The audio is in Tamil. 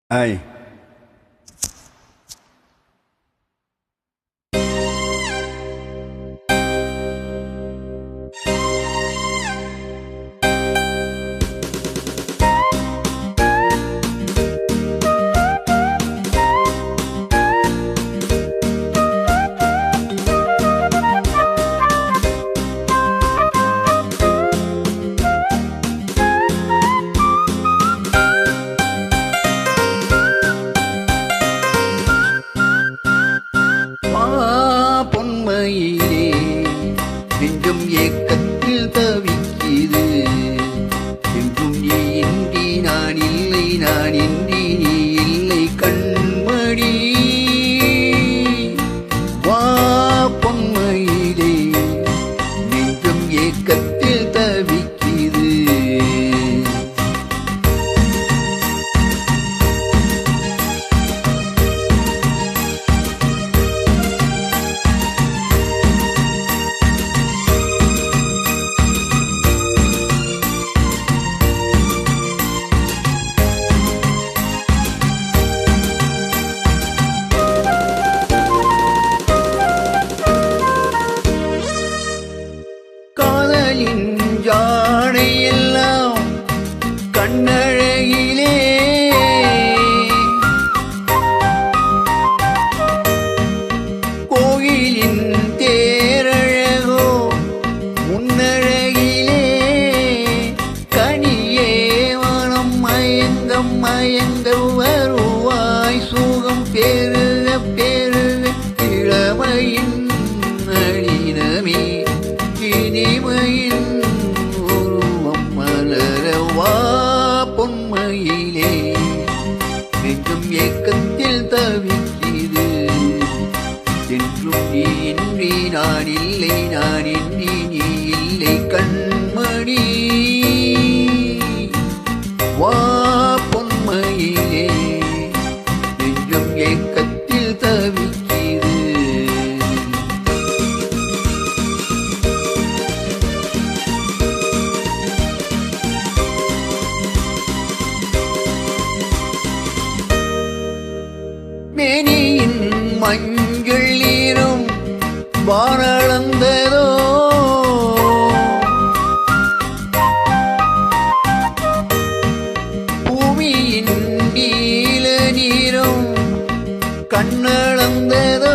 Ai. பொன்மையிலே நெஞ்சும் ஏக்கத்தில் தவிக்கிது. என்றும் நீ இன்றி நான் இல்லை, நான் இன்றி நீ இல்லை கண்மணி. வா பொன்மையிலே நெஞ்சும் ஏக்கத்தில் தவிக்கிது. ஜாடையெல்லாம் கண்ணழகிலே கோயிலின் தேரழகோ முன்னழகிலே கனியே மனம் மயங்கம் மயங்க வருவாய் சுகம் பெருக பெருக இளமையின் அழினமே இனிமையின் வா பொன்மையிலே நெஞ்சும் ஏக்கத்தில் தவிக்கிது. என்றும் நீ இன்றி நான் இல்லை, நான் இன்றி நீ இல்லை கண்மணி. வா பொன்மையிலே நெஞ்சும் ஏக்கத்தில் தவிக்கிது. மேனியின் மஞ்சள் நீரும் வாரளந்ததோ பூமியின் நீல நீரும் கண்ணளந்ததோ